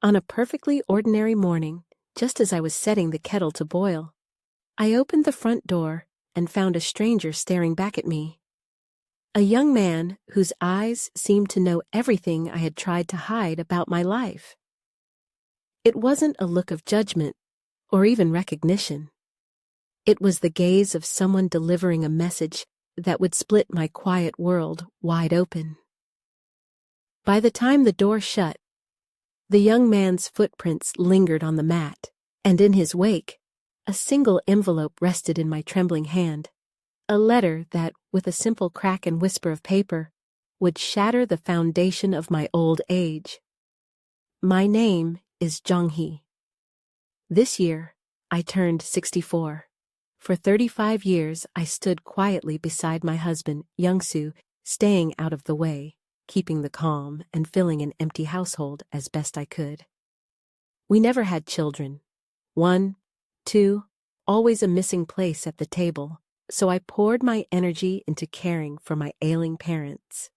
On a perfectly ordinary morning, just as I was setting the kettle to boil, I opened the front door and found a stranger staring back at me. A young man whose eyes seemed to know everything I had tried to hide about my life. It wasn't a look of judgment or even recognition. It was the gaze of someone delivering a message that would split my quiet world wide open. By the time the door shut, the young man's footprints lingered on the mat, and in his wake, a single envelope rested in my trembling hand. A letter that, with a simple crack and whisper of paper, would shatter the foundation of my old age. My name is Jeong-hee. This year, I turned 64. For 35 years, I stood quietly beside my husband, Young-soo, staying out of the way, keeping the calm and filling an empty household as best I could. We never had children. 1, 2, always a missing place at the table, so I poured my energy into caring for my ailing parents.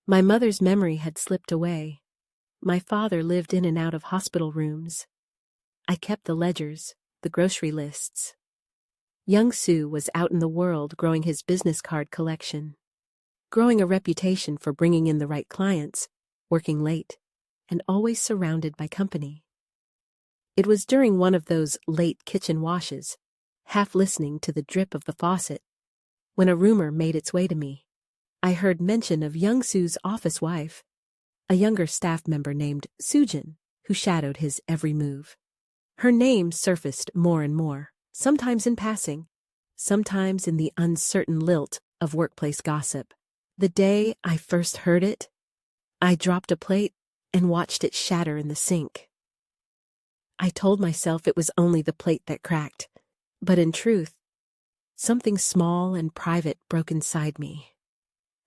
My mother's memory had slipped away. My father lived in and out of hospital rooms. I kept the ledgers, the grocery lists. Young-soo was out in the world growing his business card collection, growing a reputation for bringing in the right clients, working late, and always surrounded by company. It was during one of those late kitchen washes, half listening to the drip of the faucet, when a rumor made its way to me. I heard mention of Young-soo's office wife, a younger staff member named Soo-jin, who shadowed his every move. Her name surfaced more and more, sometimes in passing, sometimes in the uncertain lilt of workplace gossip. The day I first heard it, I dropped a plate and watched it shatter in the sink. I told myself it was only the plate that cracked, but in truth, something small and private broke inside me.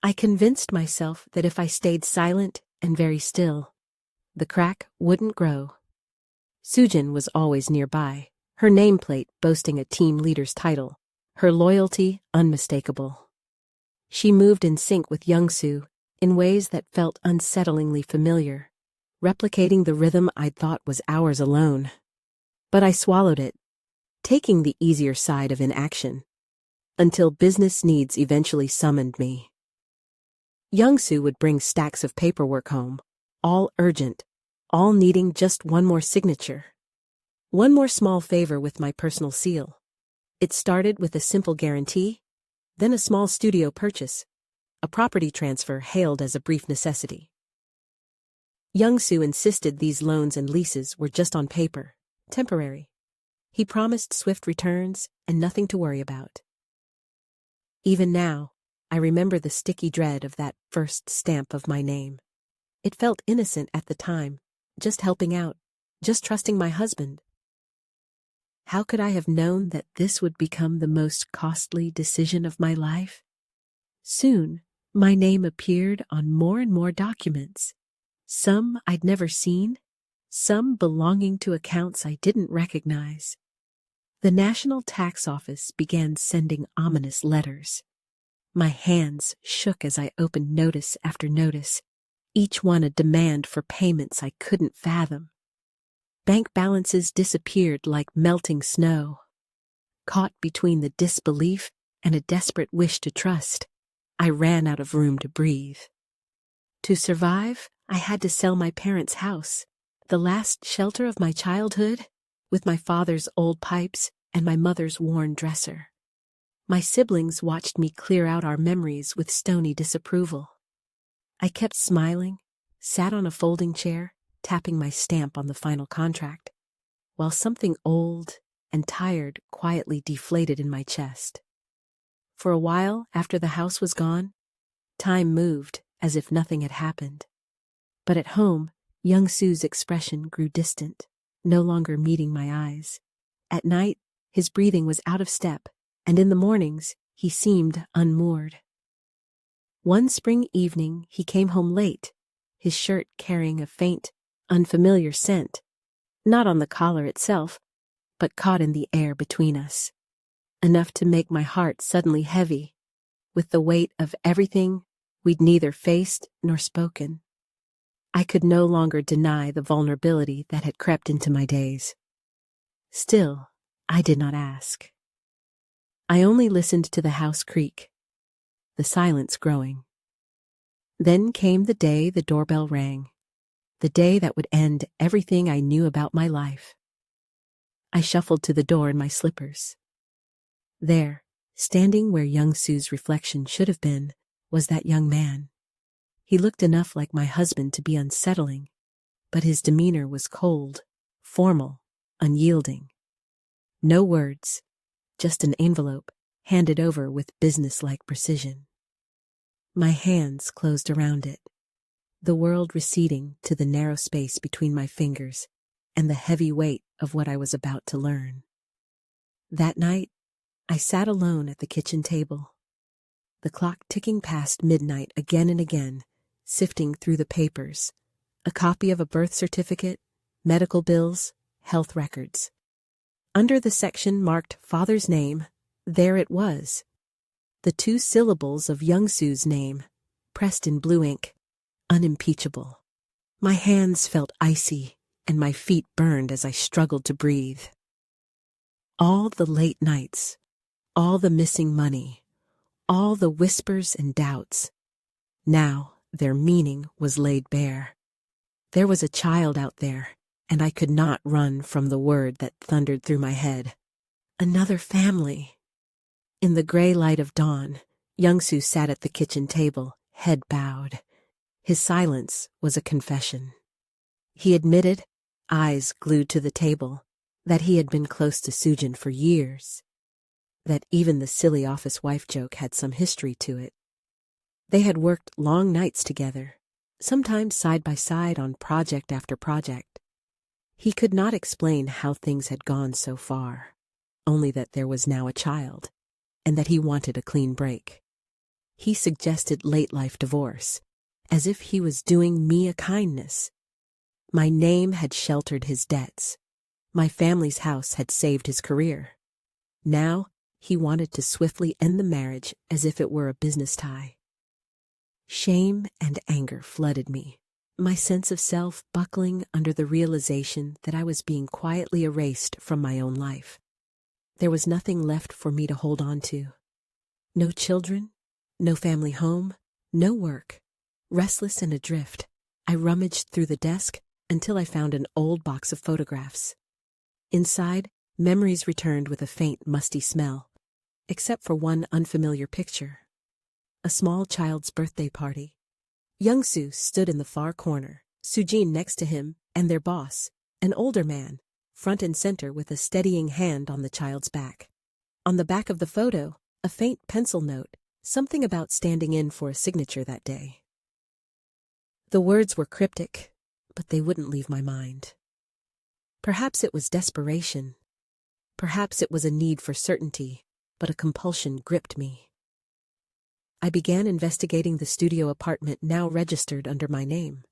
I convinced myself that if I stayed silent and very still, the crack wouldn't grow. Soo-jin was always nearby, her nameplate boasting a team leader's title, her loyalty unmistakable. She moved in sync with Young-soo in ways that felt unsettlingly familiar, replicating the rhythm I'd thought was ours alone. But I swallowed it, taking the easier side of inaction, until business needs eventually summoned me. Young-soo would bring stacks of paperwork home, all urgent, all needing just one more signature. One more small favor with my personal seal. It started with a simple guarantee, then a small studio purchase, a property transfer hailed as a brief necessity. Young-soo insisted these loans and leases were just on paper, temporary. He promised swift returns and nothing to worry about. Even now, I remember the sticky dread of that first stamp of my name. It felt innocent at the time, just helping out, just trusting my husband. How could I have known that this would become the most costly decision of my life? Soon, my name appeared on more and more documents. Some I'd never seen, some belonging to accounts I didn't recognize. The National Tax Office began sending ominous letters. My hands shook as I opened notice after notice, each one a demand for payments I couldn't fathom. Bank balances disappeared like melting snow. Caught between the disbelief and a desperate wish to trust, I ran out of room to breathe. To survive, I had to sell my parents' house, the last shelter of my childhood, with my father's old pipes and my mother's worn dresser. My siblings watched me clear out our memories with stony disapproval. I kept smiling, sat on a folding chair, tapping my stamp on the final contract, while something old and tired quietly deflated in my chest. For a while after the house was gone, time moved as if nothing had happened. But at home, Young-soo's expression grew distant, no longer meeting my eyes. At night, his breathing was out of step, and in the mornings, he seemed unmoored. One spring evening, he came home late, his shirt carrying a faint, unfamiliar scent, not on the collar itself, but caught in the air between us, enough to make my heart suddenly heavy, with the weight of everything we'd neither faced nor spoken. I could no longer deny the vulnerability that had crept into my days. Still, I did not ask. I only listened to the house creak, the silence growing. Then came the day the doorbell rang, the day that would end everything I knew about my life. I shuffled to the door in my slippers. There, standing where Young-soo's reflection should have been, was that young man. He looked enough like my husband to be unsettling, but his demeanor was cold, formal, unyielding. No words, just an envelope handed over with businesslike precision. My hands closed around it, the world receding to the narrow space between my fingers and the heavy weight of what I was about to learn. That night, I sat alone at the kitchen table, the clock ticking past midnight again and again, sifting through the papers, a copy of a birth certificate, medical bills, health records. Under the section marked father's name, there it was, the 2 syllables of Young-soo's name, pressed in blue ink, unimpeachable. My hands felt icy, and my feet burned as I struggled to breathe. All the late nights, all the missing money, all the whispers and doubts. Now their meaning was laid bare. There was a child out there, and I could not run from the word that thundered through my head. Another family. In the gray light of dawn, Young-soo sat at the kitchen table, head bowed. His silence was a confession. He admitted, eyes glued to the table, that he had been close to Soojin for years, that even the silly office wife joke had some history to it. They had worked long nights together, sometimes side by side on project after project. He could not explain how things had gone so far, only that there was now a child, and that he wanted a clean break. He suggested late-life divorce, as if he was doing me a kindness. My name had sheltered his debts. My family's house had saved his career. Now, he wanted to swiftly end the marriage as if it were a business tie. Shame and anger flooded me, my sense of self buckling under the realization that I was being quietly erased from my own life. There was nothing left for me to hold on to. No children, no family home, no work. Restless and adrift, I rummaged through the desk until I found an old box of photographs. Inside, memories returned with a faint, musty smell, except for one unfamiliar picture. A small child's birthday party. Young-soo stood in the far corner, Soojin next to him, and their boss, an older man, front and center with a steadying hand on the child's back. On the back of the photo, a faint pencil note, something about standing in for a signature that day. The words were cryptic, but they wouldn't leave my mind. Perhaps it was desperation. Perhaps it was a need for certainty, but a compulsion gripped me. I began investigating the studio apartment now registered under my name,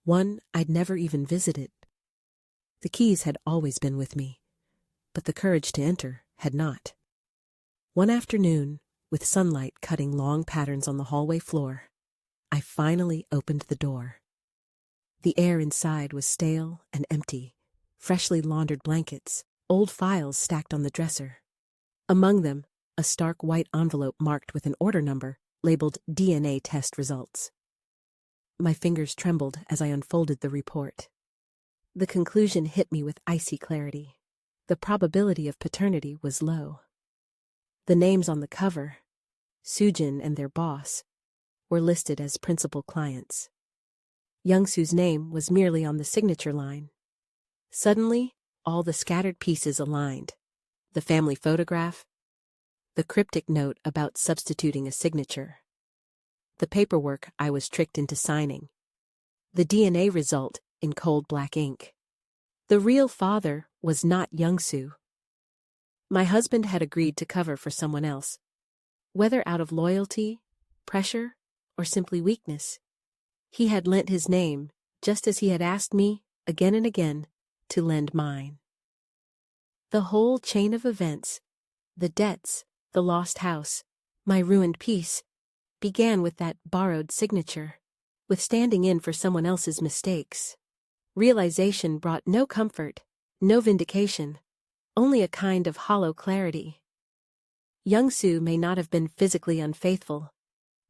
one I'd never even visited. The keys had always been with me, but the courage to enter had not. One afternoon, with sunlight cutting long patterns on the hallway floor, I finally opened the door. The air inside was stale and empty, freshly laundered blankets, old files stacked on the dresser. Among them, a stark white envelope marked with an order number, labeled DNA test results. My fingers trembled as I unfolded the report. The conclusion hit me with icy clarity. The probability of paternity was low. The names on the cover, Soojin and their boss, were listed as principal clients. Young-soo's name was merely on the signature line. Suddenly, all the scattered pieces aligned. The family photograph, the cryptic note about substituting a signature, the paperwork I was tricked into signing, the DNA result in cold black ink. The real father was not Young-soo. My husband had agreed to cover for someone else, whether out of loyalty, pressure, or simply weakness. He had lent his name, just as he had asked me, again and again, to lend mine. The whole chain of events, the debts, the lost house, my ruined peace, began with that borrowed signature. with standing in for someone else's mistakes. Realization brought no comfort, no vindication, only a kind of hollow clarity. Young-soo may not have been physically unfaithful,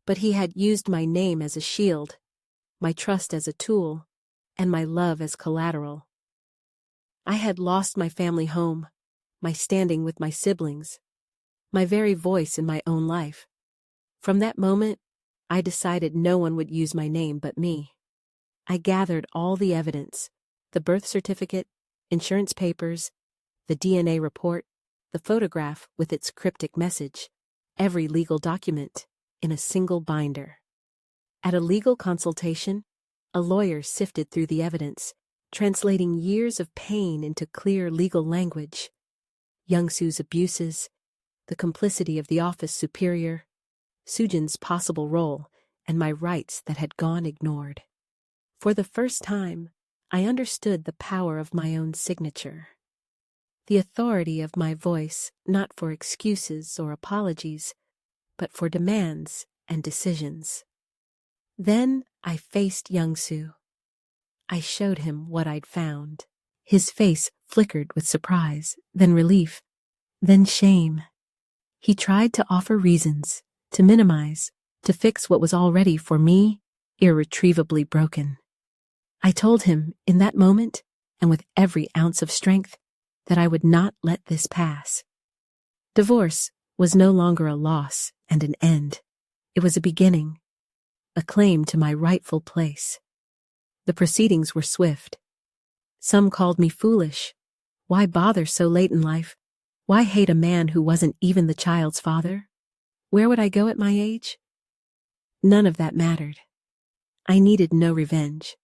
but he had used my name as a shield, my trust as a tool, and my love as collateral. I had lost my family home, my standing with my siblings, my very voice in my own life. From that moment, I decided no one would use my name but me. I gathered all the evidence, the birth certificate, insurance papers, the DNA report, the photograph with its cryptic message, every legal document, in a single binder. At a legal consultation, a lawyer sifted through the evidence, translating years of pain into clear legal language. Young-soo's abuses, the complicity of the office superior, Soojin's possible role, and my rights that had gone ignored. For the first time, I understood the power of my own signature. The authority of my voice, not for excuses or apologies, but for demands and decisions. Then I faced Young-soo. I showed him what I'd found. His face flickered with surprise, then relief, then shame. He tried to offer reasons, to minimize, to fix what was already, for me, irretrievably broken. I told him, in that moment, and with every ounce of strength, that I would not let this pass. Divorce was no longer a loss and an end. It was a beginning, a claim to my rightful place. The proceedings were swift. Some called me foolish. Why bother so late in life? Why hate a man who wasn't even the child's father? Where would I go at my age? None of that mattered. I needed no revenge.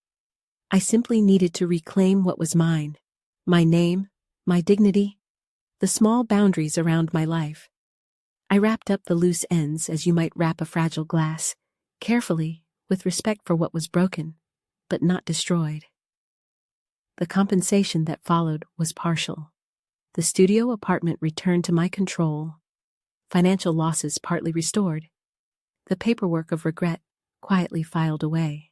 I simply needed to reclaim what was mine, my name, my dignity, the small boundaries around my life. I wrapped up the loose ends as you might wrap a fragile glass, carefully, with respect for what was broken, but not destroyed. The compensation that followed was partial. The studio apartment returned to my control, financial losses partly restored, the paperwork of regret quietly filed away.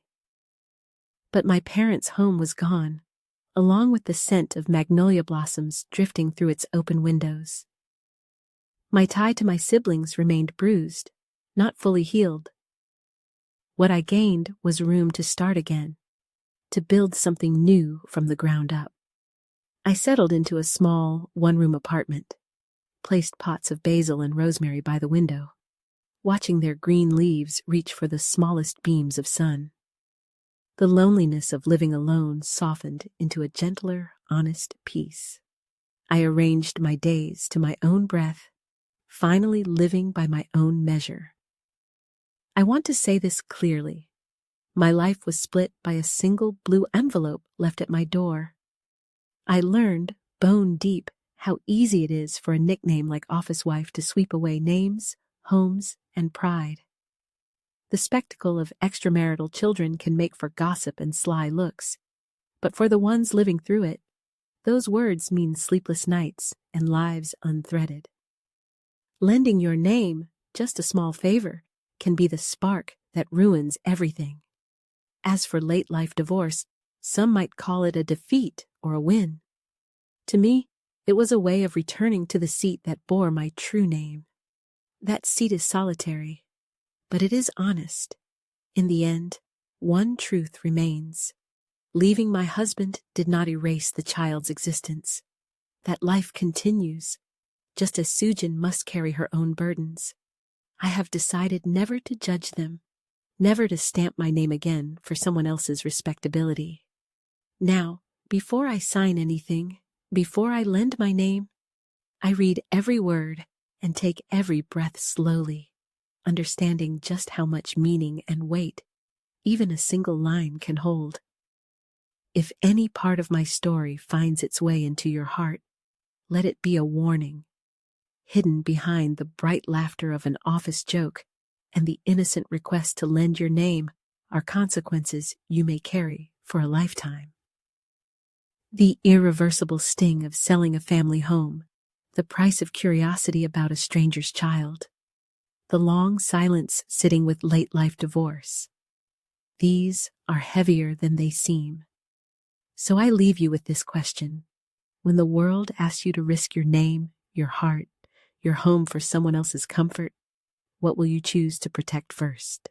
But my parents' home was gone, along with the scent of magnolia blossoms drifting through its open windows. My tie to my siblings remained bruised, not fully healed. What I gained was room to start again, to build something new from the ground up. I settled into a small, one-room apartment, placed pots of basil and rosemary by the window, watching their green leaves reach for the smallest beams of sun. The loneliness of living alone softened into a gentler, honest peace. I arranged my days to my own breath, finally living by my own measure. I want to say this clearly. My life was split by a single blue envelope left at my door. I learned, bone deep, how easy it is for a nickname like office wife to sweep away names, homes, and pride. The spectacle of extramarital children can make for gossip and sly looks, but for the ones living through it, those words mean sleepless nights and lives unthreaded. Lending your name, just a small favor, can be the spark that ruins everything. As for late-life divorce, some might call it a defeat or a win. To me, it was a way of returning to the seat that bore my true name. That seat is solitary, but it is honest. In the end, one truth remains. Leaving my husband did not erase the child's existence. That life continues, just as Soojin must carry her own burdens. I have decided never to judge them, never to stamp my name again for someone else's respectability. Now, before I sign anything, before I lend my name, I read every word and take every breath slowly, understanding just how much meaning and weight even a single line can hold. If any part of my story finds its way into your heart, let it be a warning. Hidden behind the bright laughter of an office joke and the innocent request to lend your name are consequences you may carry for a lifetime. The irreversible sting of selling a family home, the price of curiosity about a stranger's child, the long silence sitting with late-life divorce. These are heavier than they seem. So I leave you with this question. When the world asks you to risk your name, your heart, your home for someone else's comfort, what will you choose to protect first?